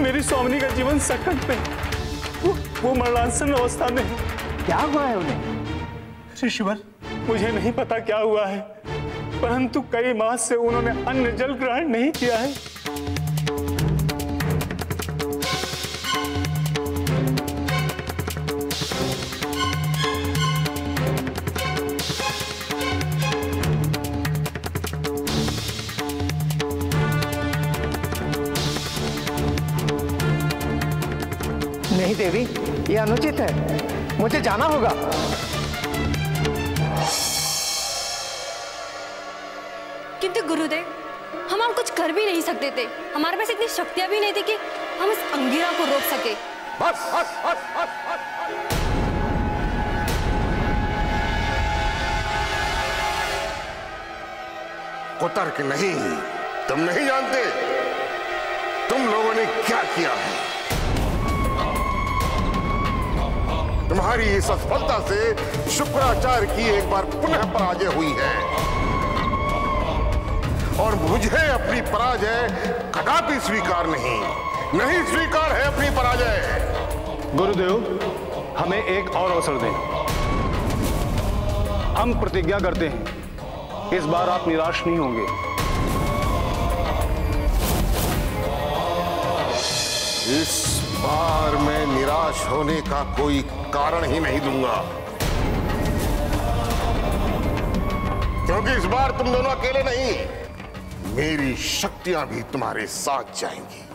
मेरी स्वामिनी का जीवन संकट में, वो मरणासन अवस्था में। क्या हुआ है उन्हें? ऋषिवर, मुझे नहीं पता क्या हुआ है, परंतु कई मास से उन्होंने अन्न जल ग्रहण नहीं किया है। नहीं देवी, यह अनुचित है, मुझे जाना होगा। किंतु गुरुदेव, हम कुछ कर भी नहीं सकते थे। हमारे पास इतनी शक्तियां भी नहीं थी कि हम इस अंगिरा को रोक सके। बस बस बस बस बस कुतर्क नहीं, तुम नहीं जानते तुम लोगों ने क्या किया है। तुम्हारी इस असफलता से शुक्राचार्य की एक बार पुनः पराजय हुई है और मुझे अपनी पराजय कदापि स्वीकार नहीं स्वीकार है अपनी पराजय। गुरुदेव, हमें एक और अवसर दें। हम प्रतिज्ञा करते हैं, इस बार आप निराश नहीं होंगे। इस बार मैं निराश होने का कोई कारण ही नहीं दूंगा, क्योंकि इस बार तुम दोनों अकेले नहीं, मेरी शक्तियां भी तुम्हारे साथ जाएंगी।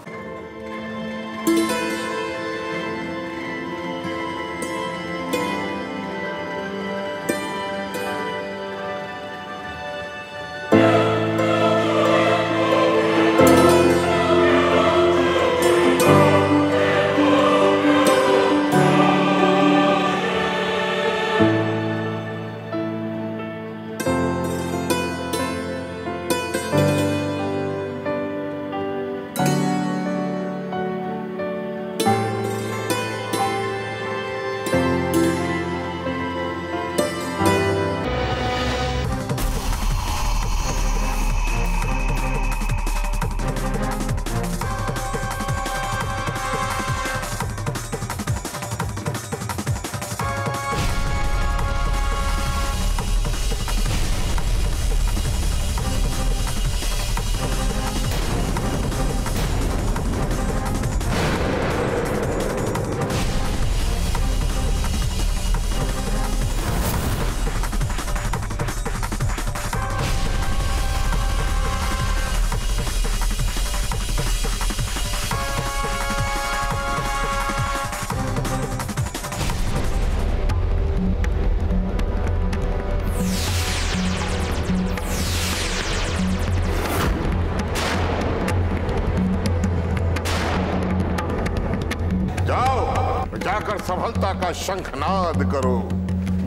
जाकर सफलता का शंखनाद करो।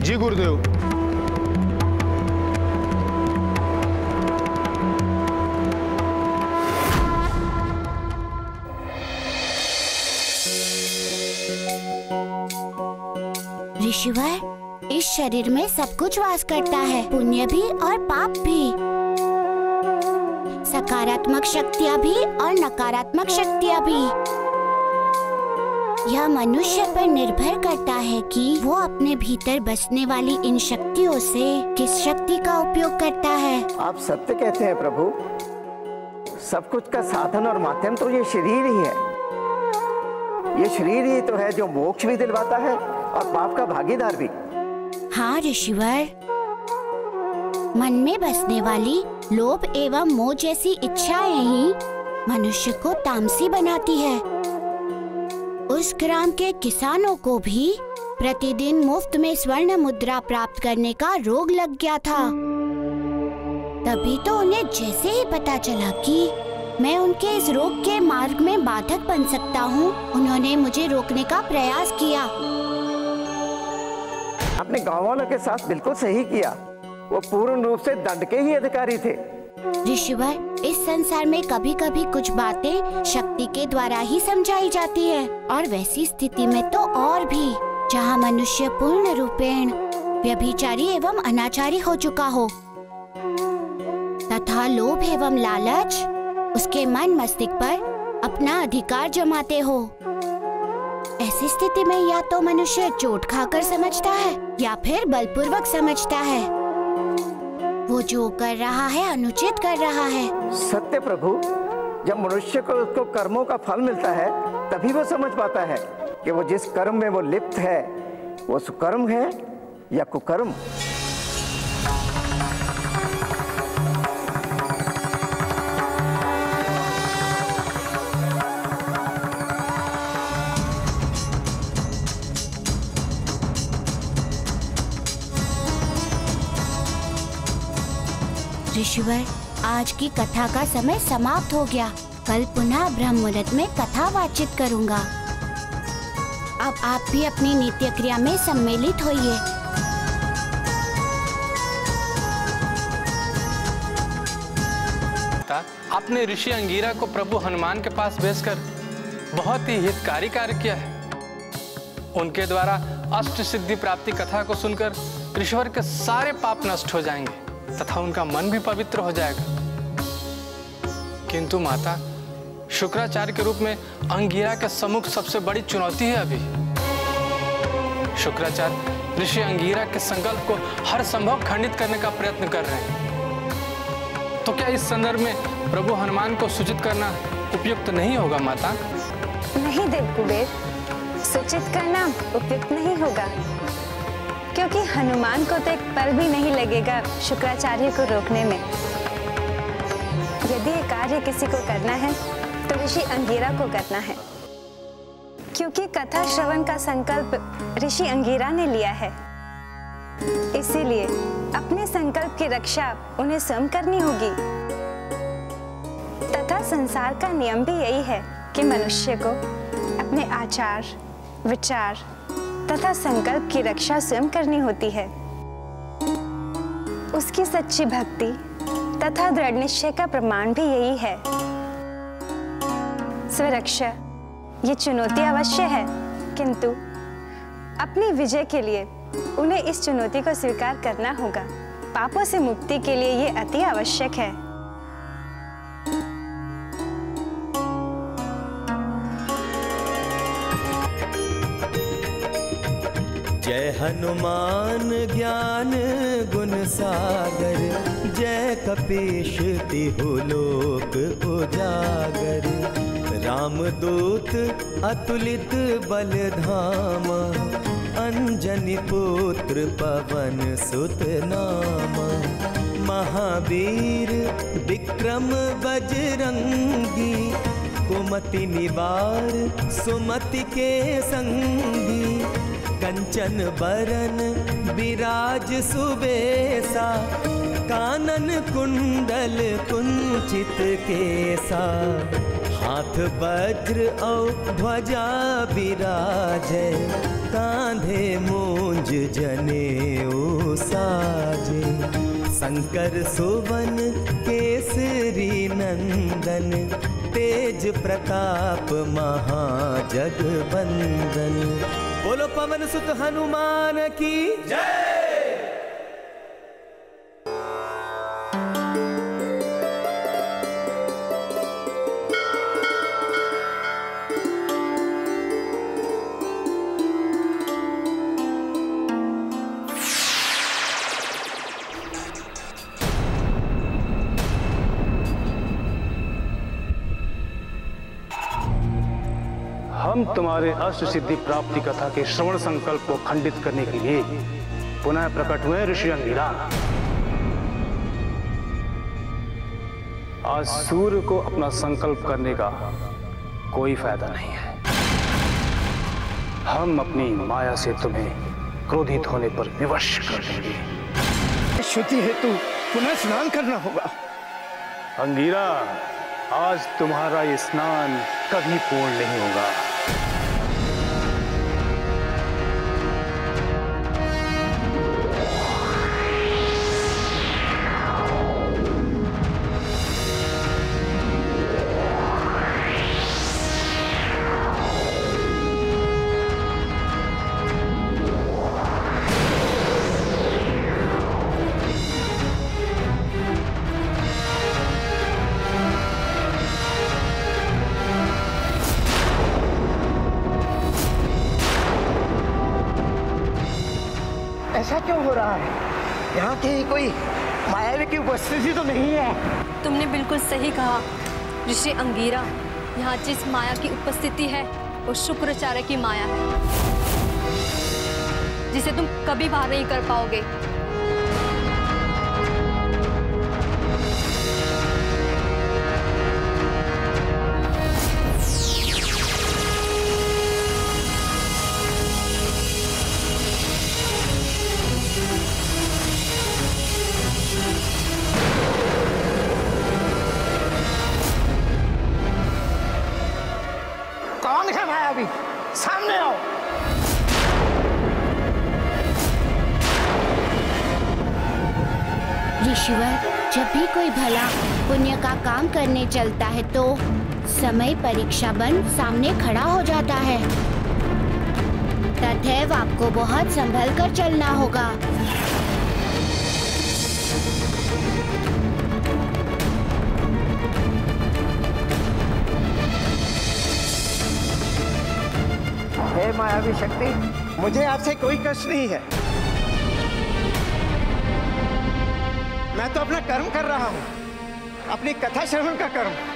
जी गुरुदेव। ऋषिवर, इस शरीर में सब कुछ वास करता है, पुण्य भी और पाप भी, सकारात्मक शक्तियाँ भी और नकारात्मक शक्तियाँ भी। यह मनुष्य पर निर्भर करता है कि वो अपने भीतर बसने वाली इन शक्तियों से किस शक्ति का उपयोग करता है। आप सत्य कहते हैं प्रभु, सब कुछ का साधन और माध्यम तो ये शरीर ही है। ये शरीर ही तो है जो मोक्ष भी दिलवाता है और पाप का भागीदार भी। हाँ ऋषिवर, मन में बसने वाली लोभ एवं मोह जैसी इच्छाएं ही मनुष्य को तामसी बनाती है। उस ग्राम के किसानों को भी प्रतिदिन मुफ्त में स्वर्ण मुद्रा प्राप्त करने का रोग लग गया था। तभी तो उन्हें जैसे ही पता चला कि मैं उनके इस रोग के मार्ग में बाधक बन सकता हूँ, उन्होंने मुझे रोकने का प्रयास किया। अपने गाँव वालों के साथ बिल्कुल सही किया, वो पूर्ण रूप से दंड के ही अधिकारी थे। ऋषिवर, इस संसार में कभी कभी कुछ बातें शक्ति के द्वारा ही समझाई जाती है, और वैसी स्थिति में तो और भी, जहाँ मनुष्य पूर्ण रूपेण व्यभिचारी एवं अनाचारी हो चुका हो तथा लोभ एवं लालच उसके मन मस्तिष्क पर अपना अधिकार जमाते हो। ऐसी स्थिति में या तो मनुष्य चोट खाकर समझता है या फिर बलपूर्वक समझता है। वो जो कर रहा है अनुचित कर रहा है। सत्य प्रभु, जब मनुष्य को उसको कर्मों का फल मिलता है तभी वो समझ पाता है कि वो जिस कर्म में वो लिप्त है वो सुकर्म है या कुकर्म। ऋषिवर, आज की कथा का समय समाप्त हो गया। कल पुनः ब्रह्म मुहूर्त में कथा वाचित करूंगा। अब आप भी अपनी नित्य क्रिया में सम्मिलित होइए। आपने ऋषि अंगीरा को प्रभु हनुमान के पास भेजकर बहुत ही हितकारी कार्य किया है। उनके द्वारा अष्ट सिद्धि प्राप्ति कथा को सुनकर ऋषिवर के सारे पाप नष्ट हो जाएंगे तथा उनका मन भी पवित्र हो जाएगा। किंतु माता, शुक्राचार्य के रूप में अंगीरा के सम्मुख सबसे बड़ी चुनौती है अभी। शुक्राचार्य ऋषि अंगीरा के संकल्प को हर संभव खंडित करने का प्रयत्न कर रहे हैं। तो क्या इस संदर्भ में प्रभु हनुमान को सूचित करना उपयुक्त नहीं होगा माता? नहीं देव कुबेर, सूचित करना उपयुक्त नहीं होगा, क्योंकि हनुमान को तो एक पल भी नहीं लगेगा शुक्राचार्य को रोकने में। यदि ये कार्य किसी को करना है तो ऋषि अंगीरा को करना है, क्योंकि कथा श्रवण का संकल्प ऋषि अंगीरा ने लिया है। इसीलिए अपने संकल्प की रक्षा उन्हें स्वयं करनी होगी। तथा संसार का नियम भी यही है कि मनुष्य को अपने आचार, विचार तथा संकल्प की रक्षा स्वयं करनी होती है। उसकी सच्ची भक्ति तथा दृढ़ निश्चय का प्रमाण भी यही है। स्वरक्षा ये चुनौती अवश्य है, किंतु अपनी विजय के लिए उन्हें इस चुनौती को स्वीकार करना होगा। पापों से मुक्ति के लिए ये अति आवश्यक है। जय हनुमान ज्ञान गुण सागर, जय कपीश तिहु लोक उजागर। रामदूत अतुलित बल धामा, अंजनी पुत्र पवन सुत नामा। महावीर विक्रम बजरंगी, कुमति निवार सुमति के संगी। कंचन बरन विराज सुबेसा, कानन कुंडल कुंचित केसा। हाथ वज्र और ध्वजा विराजै, कांधे मूंज जनेऊ साजे। शंकर सुवन केसरी नंदन, तेज प्रताप महाजगवंदन। बोलो पवन सुत हनुमान की जय। हम तुम्हारे अष्ट सिद्धि प्राप्ति कथा के श्रवण संकल्प को खंडित करने के लिए पुनः प्रकट हुए ऋषि अंगीरा। आज सूर्य को अपना संकल्प करने का कोई फायदा नहीं है। हम अपनी माया से तुम्हें क्रोधित होने पर विवश कर देंगे। शुद्धि हेतु पुनः स्नान करना होगा। अंगीरा, आज तुम्हारा ये स्नान कभी पूर्ण नहीं होगा। ऐसा क्यों हो रहा है? यहाँ की कोई मायावी की उपस्थिति तो नहीं है। तुमने बिल्कुल सही कहा ऋषि अंगीरा। यहाँ जिस माया की उपस्थिति है वो शुक्राचार्य की माया है, जिसे तुम कभी बाहर नहीं कर पाओगे। कौन है मायावी? सामने आओ। ऋषिवर, जब भी कोई भला पुण्य का काम करने चलता है तो समय परीक्षा बन सामने खड़ा हो जाता है। तथैव आपको बहुत संभल कर चलना होगा। हे मायावी शक्ति, मुझे आपसे कोई कष्ट नहीं है। मैं तो अपना कर्म कर रहा हूँ, अपनी कथा श्रवण का कर्म।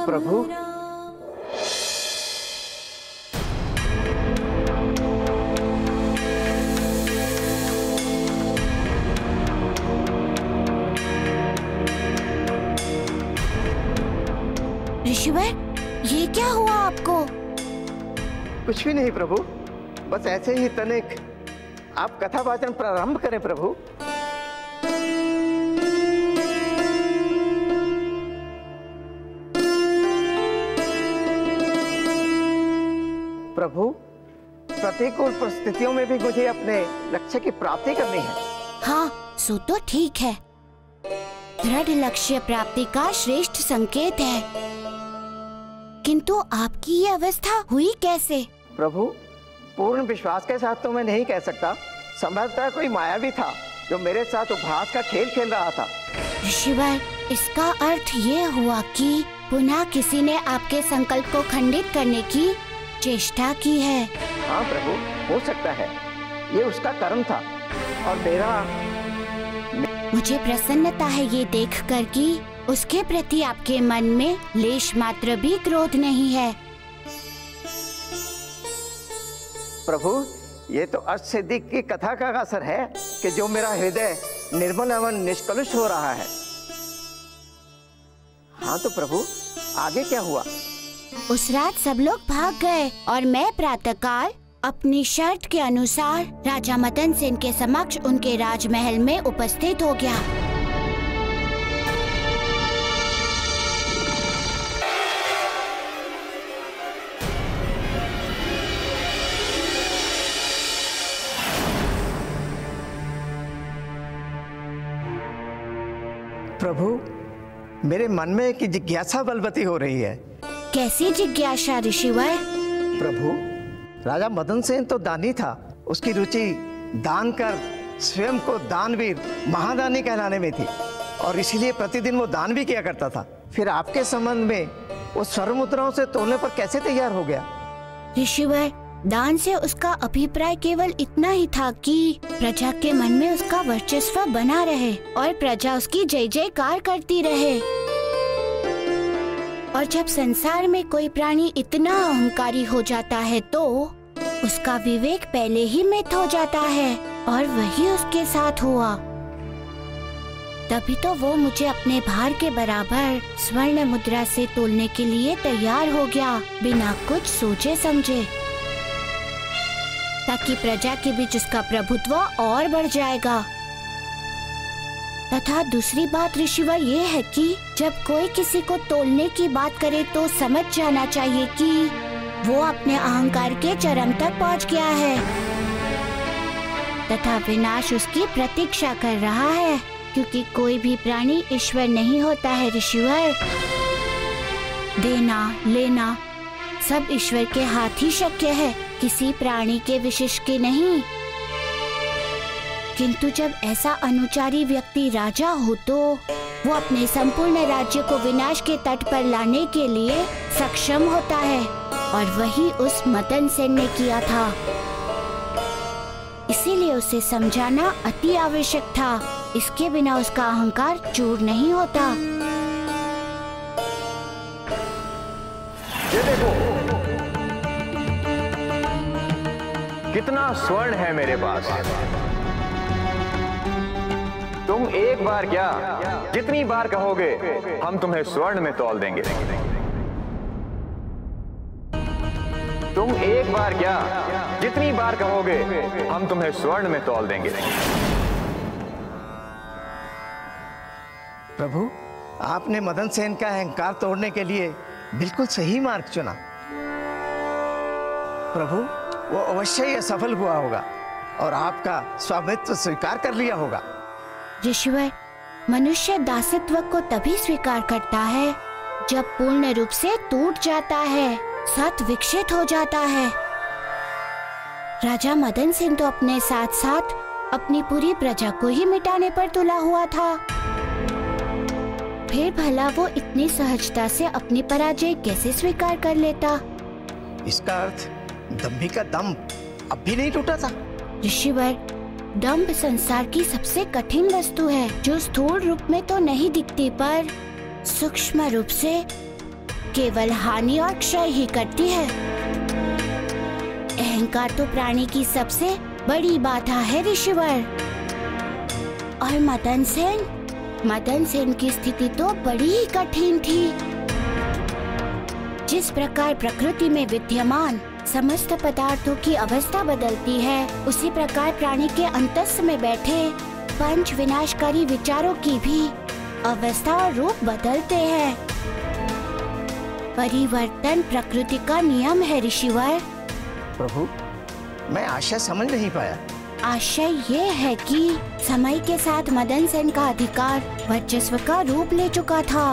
प्रभु, ऋषिवर, ये क्या हुआ आपको? कुछ भी नहीं प्रभु, बस ऐसे ही तनिक। आप कथा वाचन प्रारंभ करें प्रभु। प्रभु, प्रतिकूल परिस्थितियों में भी मुझे अपने लक्ष्य की प्राप्ति करनी है। हाँ, सो तो ठीक है। दृढ़ लक्ष्य प्राप्ति का श्रेष्ठ संकेत है। किंतु आपकी ये अवस्था हुई कैसे? प्रभु, पूर्ण विश्वास के साथ तो मैं नहीं कह सकता। संभवतः कोई मायावी था जो मेरे साथ उपहास का खेल खेल रहा था। ऋषिवर, इसका अर्थ ये हुआ कि पुनः किसी ने आपके संकल्प को खंडित करने की चेष्टा की है। हाँ प्रभु, हो सकता है ये उसका कर्म था और मेरा। मुझे प्रसन्नता है ये देखकर कि उसके प्रति आपके मन में लेश मात्र भी क्रोध नहीं है। प्रभु, ये तो अष्ट सिद्धि की कथा का असर है कि जो मेरा हृदय निर्मल एवं निष्कलुष हो रहा है। हाँ तो प्रभु, आगे क्या हुआ? उस रात सब लोग भाग गए और मैं प्रातःकाल अपनी शर्त के अनुसार राजा मदन सेन के समक्ष उनके राजमहल में उपस्थित हो गया। प्रभु, मेरे मन में एक जिज्ञासा बलवती हो रही है। कैसी जिज्ञासा ऋषिवर? प्रभु, राजा मदन सेन तो दानी था। उसकी रुचि दान कर स्वयं को दानवीर महादानी कहलाने में थी और इसीलिए प्रतिदिन वो दान भी किया करता था। फिर आपके संबंध में वो स्वर्ण मुद्राओं से तोलने पर कैसे तैयार हो गया? ऋषिवर, दान से उसका अभिप्राय केवल इतना ही था कि प्रजा के मन में उसका वर्चस्व बना रहे और प्रजा उसकी जय जयकार करती रहे। और जब संसार में कोई प्राणी इतना अहंकारी हो जाता है तो उसका विवेक पहले ही मित हो जाता है और वही उसके साथ हुआ। तभी तो वो मुझे अपने भार के बराबर स्वर्ण मुद्रा से तोलने के लिए तैयार हो गया, बिना कुछ सोचे समझे। ताकि प्रजा के बीच उसका प्रभुत्व और बढ़ जाएगा। तथा दूसरी बात ऋषिवर ये है कि जब कोई किसी को तोलने की बात करे तो समझ जाना चाहिए कि वो अपने अहंकार के चरम तक पहुंच गया है तथा विनाश उसकी प्रतीक्षा कर रहा है, क्योंकि कोई भी प्राणी ईश्वर नहीं होता है ऋषिवर। देना लेना सब ईश्वर के हाथ ही शक्य है, किसी प्राणी के विशेष के नहीं। किंतु जब ऐसा अनुचारी व्यक्ति राजा हो तो वो अपने संपूर्ण राज्य को विनाश के तट पर लाने के लिए सक्षम होता है, और वही उस मदन सेन ने किया था। इसीलिए उसे समझाना अति आवश्यक था, इसके बिना उसका अहंकार चूर नहीं होता। ये देखो कितना स्वर्ण है मेरे पास। तुम एक बार क्या जितनी बार कहोगे हम तुम्हें स्वर्ण में तौल देंगे। तुम एक बार क्या जितनी बार कहोगे हम तुम्हें स्वर्ण में तौल देंगे। प्रभु, आपने मदन सेन का अहंकार तोड़ने के लिए बिल्कुल सही मार्ग चुना। प्रभु, वो अवश्य ही सफल हुआ होगा और आपका स्वामित्व स्वीकार कर लिया होगा। ऋषिवर, मनुष्य दासत्व को तभी स्वीकार करता है जब पूर्ण रूप से टूट जाता है, सत विकसित हो जाता है। राजा मदन सेन तो अपने साथ साथ अपनी पूरी प्रजा को ही मिटाने पर तुला हुआ था। फिर भला वो इतनी सहजता से अपनी पराजय कैसे स्वीकार कर लेता? इसका अर्थ दंभी का दंभ अब भी नहीं टूटा था। ऋषिवर, दंभ संसार की सबसे कठिन वस्तु है, जो स्थूल रूप में तो नहीं दिखती पर सूक्ष्म रूप से केवल हानि और क्षय ही करती है। अहंकार तो प्राणी की सबसे बड़ी बाधा है ऋषिवर। और मदन सेन की स्थिति तो बड़ी ही कठिन थी। जिस प्रकार प्रकृति में विद्यमान समस्त पदार्थों की अवस्था बदलती है, उसी प्रकार प्राणी के अंतस में बैठे पंच विनाशकारी विचारों की भी अवस्था और रूप बदलते हैं। परिवर्तन प्रकृति का नियम है ऋषिवर। प्रभु, मैं आशय समझ नहीं पाया। आशय ये है कि समय के साथ मदन सेन का अधिकार वर्चस्व का रूप ले चुका था,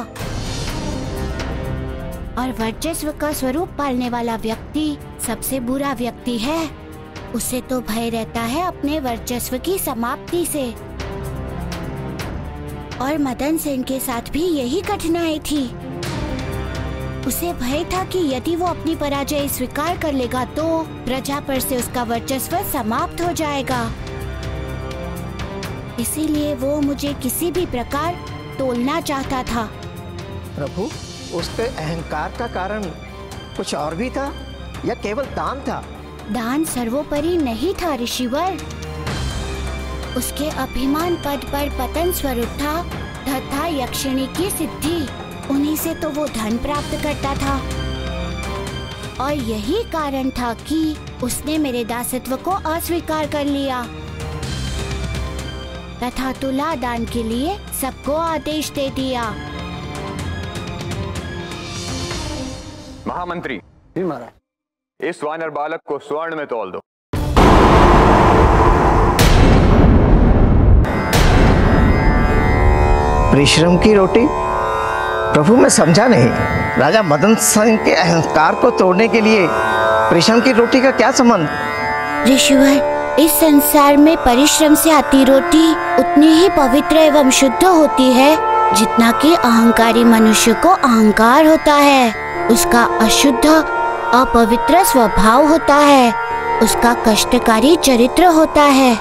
और वर्चस्व का स्वरूप पालने वाला व्यक्ति सबसे बुरा व्यक्ति है। उसे तो भय रहता है अपने वर्चस्व की समाप्ति से। और मदन सेन के साथ भी यही कठिनाई थी। उसे भय था कि यदि वो अपनी पराजय स्वीकार कर लेगा तो प्रजा पर से उसका वर्चस्व समाप्त हो जाएगा। इसीलिए वो मुझे किसी भी प्रकार तोलना चाहता था। प्रभु, उसके अहंकार का कारण कुछ और भी था या केवल दान था? दान सर्वोपरि नहीं था ऋषिवर। उसके अभिमान पद पर पतन स्वरूप था तथा यक्षिणी की सिद्धि, उन्हीं से तो वो धन प्राप्त करता था। और यही कारण था कि उसने मेरे दासत्व को अस्वीकार कर लिया तथा तुला दान के लिए सबको आदेश दे दिया। महामंत्री, जी महाराज, इस वानर बालक को स्वर्ण में तौल दो। परिश्रम की रोटी? प्रभु, मैं समझा नहीं। राजा मदन सेन के अहंकार को तोड़ने के लिए परिश्रम की रोटी का क्या संबंध? ऋषिवर, इस संसार में परिश्रम से आती रोटी उतनी ही पवित्र एवं शुद्ध होती है जितना कि अहंकारी मनुष्य को अहंकार होता है। उसका अशुद्ध अपवित्र स्वभाव होता है, उसका कष्टकारी चरित्र होता है।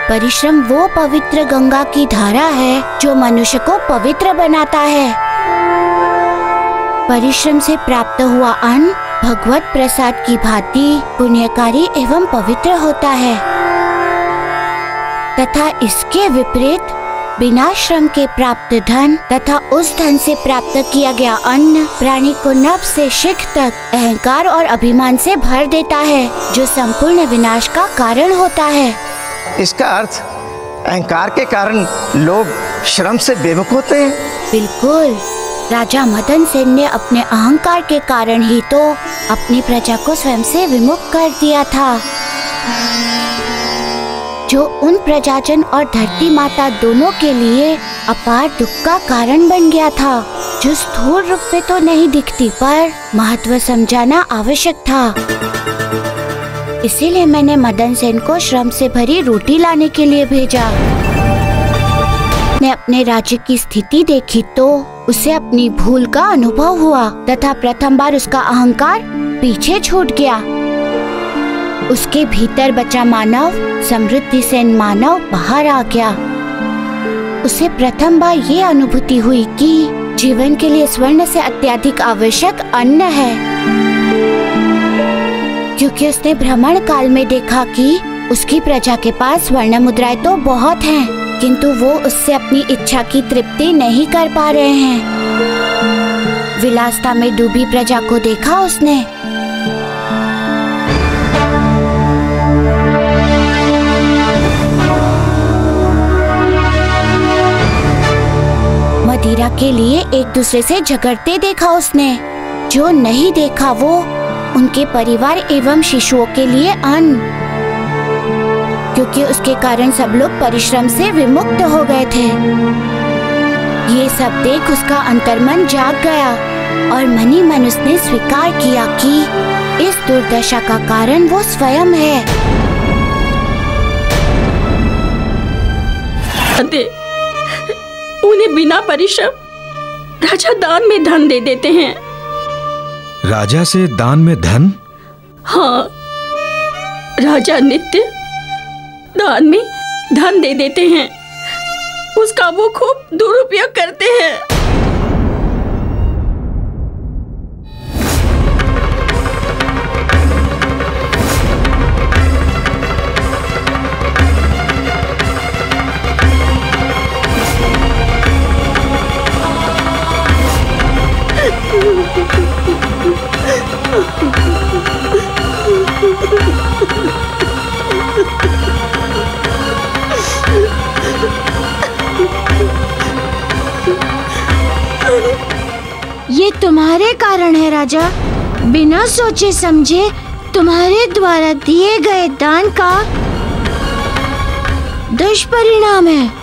परिश्रम वो पवित्र गंगा की धारा है जो मनुष्य को पवित्र बनाता है। परिश्रम से प्राप्त हुआ अन्न भगवत प्रसाद की भांति पुण्यकारी एवं पवित्र होता है, तथा इसके विपरीत बिना श्रम के प्राप्त धन तथा उस धन से प्राप्त किया गया अन्न प्राणी को नभ से शिख तक अहंकार और अभिमान से भर देता है, जो संपूर्ण विनाश का कारण होता है। इसका अर्थ अहंकार के कारण लोग श्रम से बेमुख होते हैं। बिल्कुल, राजा मदन सेन ने अपने अहंकार के कारण ही तो अपनी प्रजा को स्वयं से विमुख कर दिया था, जो उन प्रजाजन और धरती माता दोनों के लिए अपार दुख का कारण बन गया था, जो स्थूल रूप में तो नहीं दिखती पर महत्व समझाना आवश्यक था। इसीलिए मैंने मदन सेन को श्रम से भरी रोटी लाने के लिए भेजा। ने अपने राज्य की स्थिति देखी तो उसे अपनी भूल का अनुभव हुआ तथा प्रथम बार उसका अहंकार पीछे छूट गया। उसके भीतर बचा मानव, समृद्धि सेन मानव बाहर आ गया। उसे प्रथम बार ये अनुभूति हुई कि जीवन के लिए स्वर्ण से अत्यधिक आवश्यक अन्न है, क्योंकि उसने भ्रमण काल में देखा कि उसकी प्रजा के पास स्वर्ण मुद्राएं तो बहुत हैं, किंतु वो उससे अपनी इच्छा की तृप्ति नहीं कर पा रहे हैं। विलासता में डूबी प्रजा को देखा उसने। मदिरा के लिए एक दूसरे से झगड़ते देखा उसने। जो नहीं देखा वो उनके परिवार एवं शिशुओं के लिए अन्न, क्योंकि उसके कारण सब लोग परिश्रम से विमुक्त हो गए थे। ये सब देख उसका अंतर्मन जाग गया और मनी मन उसने स्वीकार किया कि इस दुर्दशा का कारण वो स्वयं है। उन्हें बिना परिश्रम राजा दान में धन दे देते हैं। राजा से दान में धन? हाँ, राजा नित्य दान में धन दे देते हैं, उसका वो खूब दुरुपयोग करते हैं। ये तुम्हारे कारण है राजा। बिना सोचे समझे तुम्हारे द्वारा दिए गए दान का दुष्परिणाम है।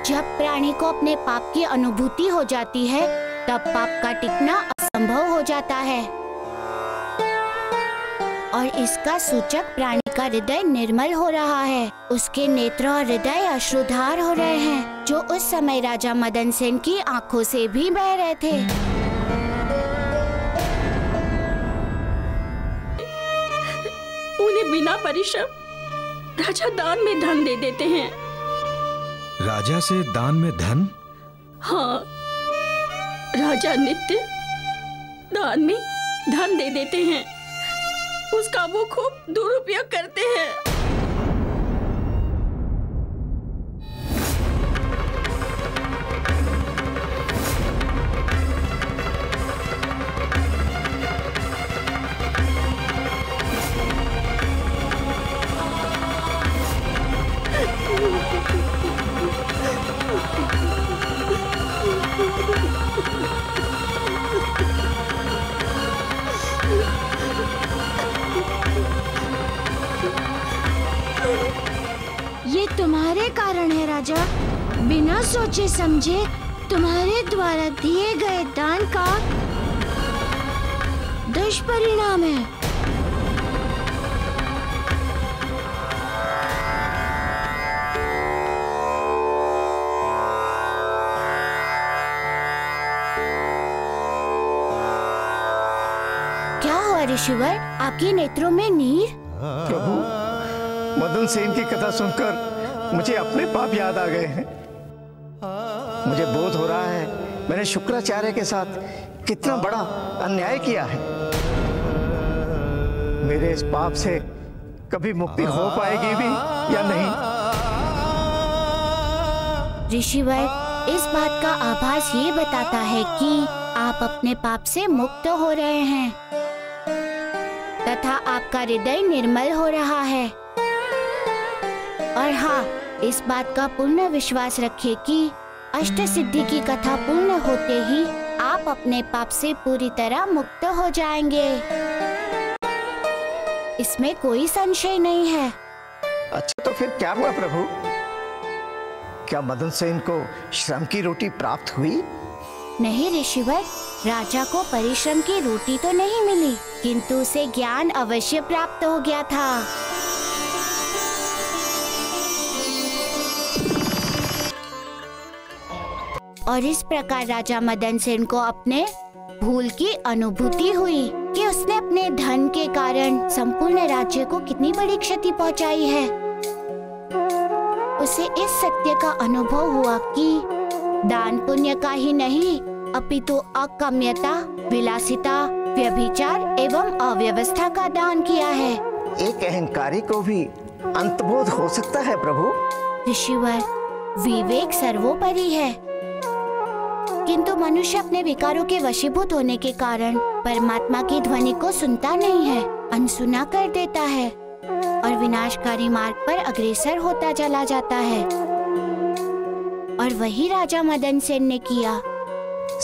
जब प्राणी को अपने पाप की अनुभूति हो जाती है तब पाप का टिकना असंभव हो जाता है, और इसका सूचक प्राणी का हृदय निर्मल हो रहा है। उसके नेत्र और हृदय अश्रुधार हो रहे हैं, जो उस समय राजा मदन सेन की आंखों से भी बह रहे थे। उन्हें बिना परिश्रम राजा दान में धन दे देते हैं। राजा से दान में धन? हाँ, राजा नित्य दान में धन दे देते हैं, उसका वो खूब दुरुपयोग करते हैं। ये तुम्हारे कारण है राजा। बिना सोचे समझे तुम्हारे द्वारा दिए गए दान का दुष्परिणाम है। क्या हुआ ऋषिवर, आपके नेत्रों में नीर? प्रभु, मदन सेन की कथा सुनकर मुझे अपने पाप याद आ गए हैं। मुझे बोध हो रहा है मैंने शुक्राचार्य के साथ कितना बड़ा अन्याय किया है। मेरे इस पाप से कभी मुक्ति हो पाएगी भी या नहीं? ऋषिवर, इस बात का आभास ये बताता है कि आप अपने पाप से मुक्त हो रहे हैं तथा आपका हृदय निर्मल हो रहा है। और हाँ, इस बात का पूर्ण विश्वास रखिए कि अष्ट सिद्धि की कथा पूर्ण होते ही आप अपने पाप से पूरी तरह मुक्त हो जाएंगे। इसमें कोई संशय नहीं है। अच्छा, तो फिर क्या हुआ प्रभु? क्या मदन सेन को श्रम की रोटी प्राप्त हुई? नहीं ऋषिवर, राजा को परिश्रम की रोटी तो नहीं मिली, किंतु उसे ज्ञान अवश्य प्राप्त हो गया था। और इस प्रकार राजा मदन सेन को अपने भूल की अनुभूति हुई कि उसने अपने धन के कारण संपूर्ण राज्य को कितनी बड़ी क्षति पहुंचाई है। उसे इस सत्य का अनुभव हुआ कि दान पुण्य का ही नहीं अपितु अकाम्यता, विलासिता, व्यभिचार एवं अव्यवस्था का दान किया है। एक अहंकारी को भी अंतबोध हो सकता है प्रभु? ऋषिवर, विवेक सर्वोपरि है, किंतु मनुष्य अपने विकारों के वशीभूत होने के कारण परमात्मा की ध्वनि को सुनता नहीं है, अनसुना कर देता है और विनाशकारी मार्ग पर अग्रसर होता चला जाता है। और वही राजा मदन सेन ने किया।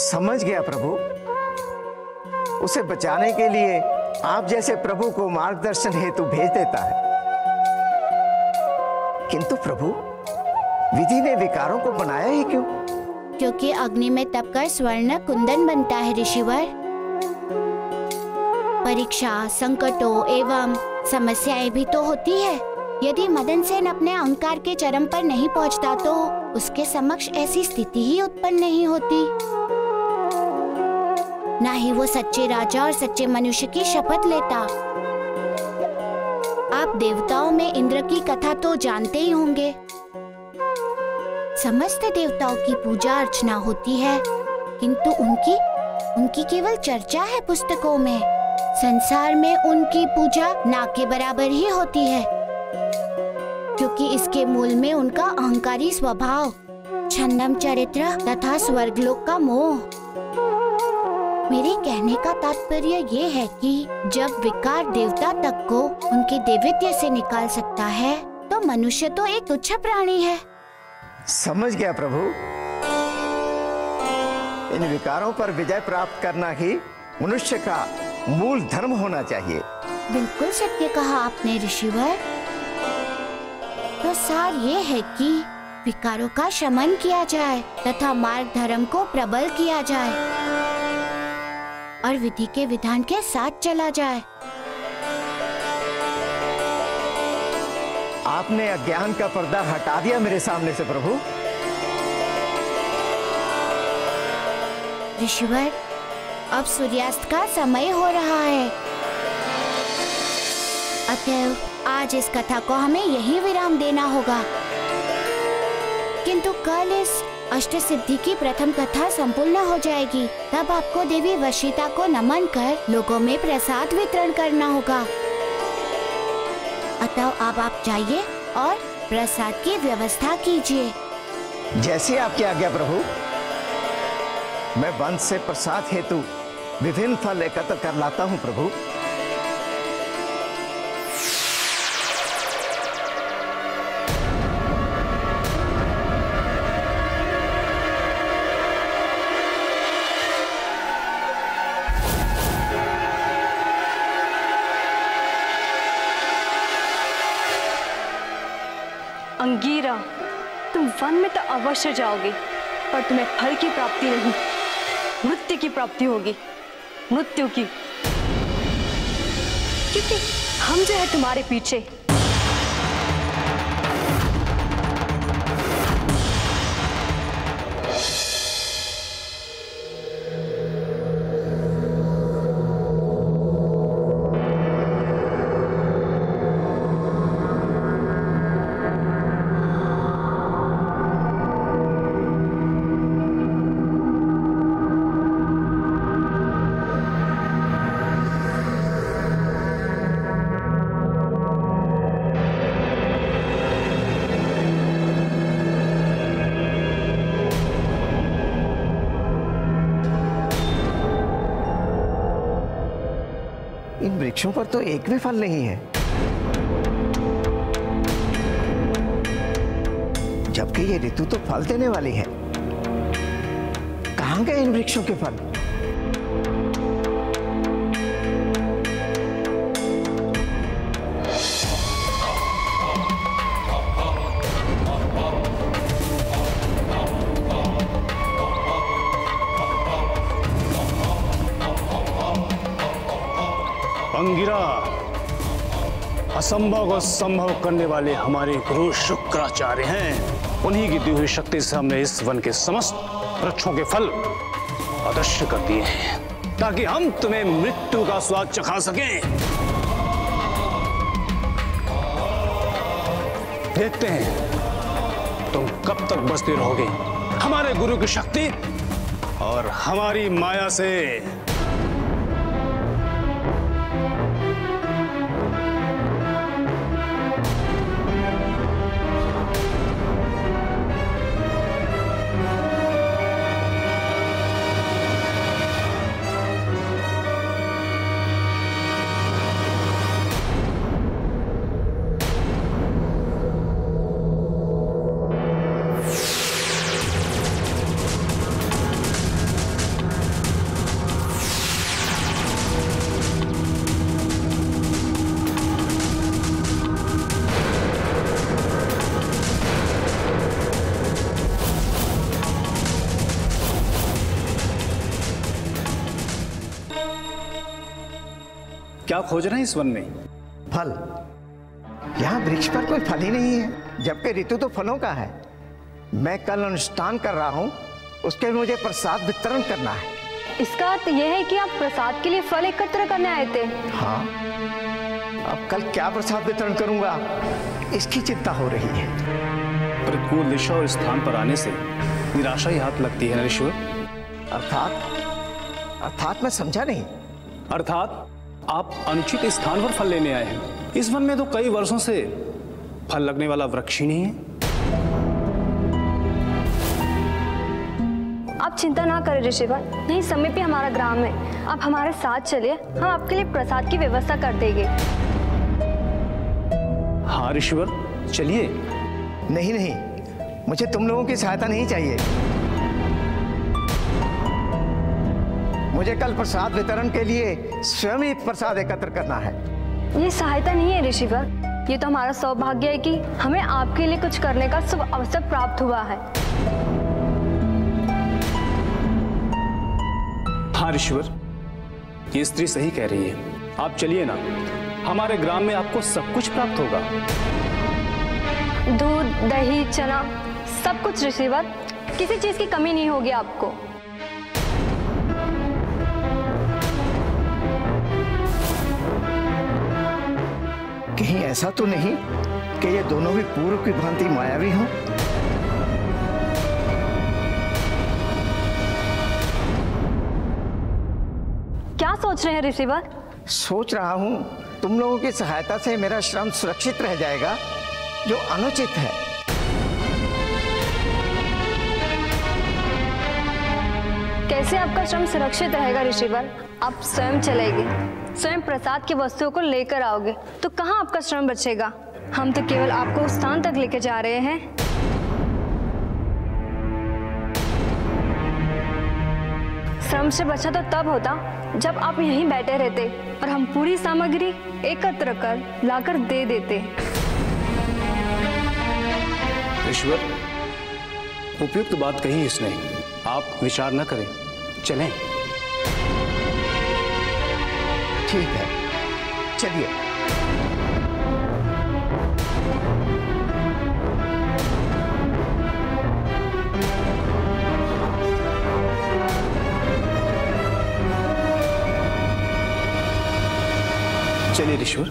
समझ गया प्रभु। उसे बचाने के लिए आप जैसे प्रभु को मार्गदर्शन हेतु भेज देता है। किंतु प्रभु, विधि ने विकारों को बनाया ही क्यों? क्योंकि अग्नि में तपकर स्वर्ण कुंदन बनता है ऋषिवर। परीक्षा, संकटों एवं समस्याएं भी तो होती है। यदि मदन सेन अपने अहंकार के चरम पर नहीं पहुंचता तो उसके समक्ष ऐसी स्थिति ही उत्पन्न नहीं होती। ना ही वो सच्चे राजा और सच्चे मनुष्य की शपथ लेता। आप देवताओं में इंद्र की कथा तो जानते ही होंगे। समस्त देवताओं की पूजा अर्चना होती है, किंतु उनकी केवल चर्चा है पुस्तकों में। संसार में उनकी पूजा ना के बराबर ही होती है, क्योंकि इसके मूल में उनका अहंकारी स्वभाव, छंदम चरित्र तथा स्वर्गलोक का मोह। मेरे कहने का तात्पर्य ये है कि जब विकार देवता तक को उनके देवत्व से निकाल सकता है, तो मनुष्य तो एक तुच्छ प्राणी है। समझ गया प्रभु। इन विकारों पर विजय प्राप्त करना ही मनुष्य का मूल धर्म होना चाहिए। बिल्कुल सत्य कहा आपने ऋषिवर। तो सार ये है कि विकारों का शमन किया जाए तथा मार्ग धर्म को प्रबल किया जाए और विधि के विधान के साथ चला जाए। आपने अज्ञान का पर्दा हटा दिया मेरे सामने से प्रभु। ऋषिवर, अब सूर्यास्त का समय हो रहा है, अतएव आज इस कथा को हमें यही विराम देना होगा। किंतु कल इस अष्ट सिद्धि की प्रथम कथा संपूर्ण हो जाएगी। तब आपको देवी वशिता को नमन कर लोगों में प्रसाद वितरण करना होगा। अतः अब आप जाइए और प्रसाद की व्यवस्था कीजिए। जैसे आपकी आज्ञा प्रभु। मैं वंश से प्रसाद हेतु विभिन्न फल एकत्र कर लाता हूँ प्रभु। अंगीरा, तुम वन में तो अवश्य जाओगे, पर तुम्हें फल की प्राप्ति नहीं, मृत्यु की प्राप्ति होगी। मृत्यु की, क्योंकि हम जो है तुम्हारे पीछे। इन वृक्षों पर तो एक भी फल नहीं है, जबकि ये ऋतु तो फल देने वाली है। कहाँ गए इन वृक्षों के फल? अंगिरा, असंभव को संभव करने वाले हमारे गुरु शुक्राचार्य हैं। उन्हीं की दी हुई शक्ति से हमने इस वन के समस्त वृक्षों के फल अदृश्य कर दिए हैं, ताकि हम तुम्हें मृत्यु का स्वाद चखा सकें। देखते हैं तुम कब तक बचते रहोगे हमारे गुरु की शक्ति और हमारी माया से। क्या खोज रहे हैं इस वन में? फल। यहाँ वृक्ष पर कोई फल ही नहीं है, जबकि ऋतु तो फलों का है। मैं कल अनुष्ठान कर रहा हूँ, उसके लिए मुझे प्रसाद वितरण करना है। इसका अर्थ यह है कि आप प्रसाद के लिए फल एकत्र करने आए थे? हाँ, अब कल क्या प्रसाद वितरण करूंगा इसकी चिंता हो रही है। प्रतिकूल दिशा और स्थान पर आने से निराशा ही हाथ लगती है नरेश्वर। अर्थात मैं समझा नहीं। अर्थात आप अनुचित स्थान पर फल लेने आए हैं। इस वन में तो कई वर्षों से फल लगने वाला वृक्ष ही नहीं है। आप चिंता ना करें ऋषिवर, यही समय पे हमारा ग्राम है। आप हमारे साथ चलिए, हम आपके लिए प्रसाद की व्यवस्था कर देंगे। हाँ ऋषिवर, चलिए। नहीं, मुझे तुम लोगों की सहायता नहीं चाहिए। मुझे कल प्रसाद वितरण के लिए स्वयं ही प्रसाद एकत्र करना है। ये सहायता नहीं है ऋषिवर, ये तो हमारा सौभाग्य है कि हमें आपके लिए कुछ करने का शुभ अवसर प्राप्त हुआ है। हाँ ऋषिवर, ये स्त्री सही कह रही है। आप चलिए ना, हमारे ग्राम में आपको सब कुछ प्राप्त होगा। दूध, दही, चना, सब कुछ ऋषिवर, किसी चीज की कमी नहीं होगी आपको। कहीं ऐसा तो नहीं कि ये दोनों भी पूर्व की भांति मायावी हों? क्या सोच रहे हैं ऋषिवर? सोच रहा हूं तुम लोगों की सहायता से मेरा श्रम सुरक्षित रह जाएगा, जो अनुचित है। कैसे आपका श्रम सुरक्षित रहेगा ऋषिवर? आप स्वयं चलेंगे, स्वयं प्रसाद की वस्तुओं को लेकर आओगे, तो कहाँ आपका श्रम बचेगा? हम तो केवल आपको उस स्थान तक लेके जा रहे हैं। श्रम से बचा तो तब होता जब आप यहीं बैठे रहते और हम पूरी सामग्री एकत्र कर लाकर दे देते। ईश्वर, उपयुक्त बात कही इसने। आप विचार न करें, चलें। ठीक है, चलिए। चलिए ईश्वर।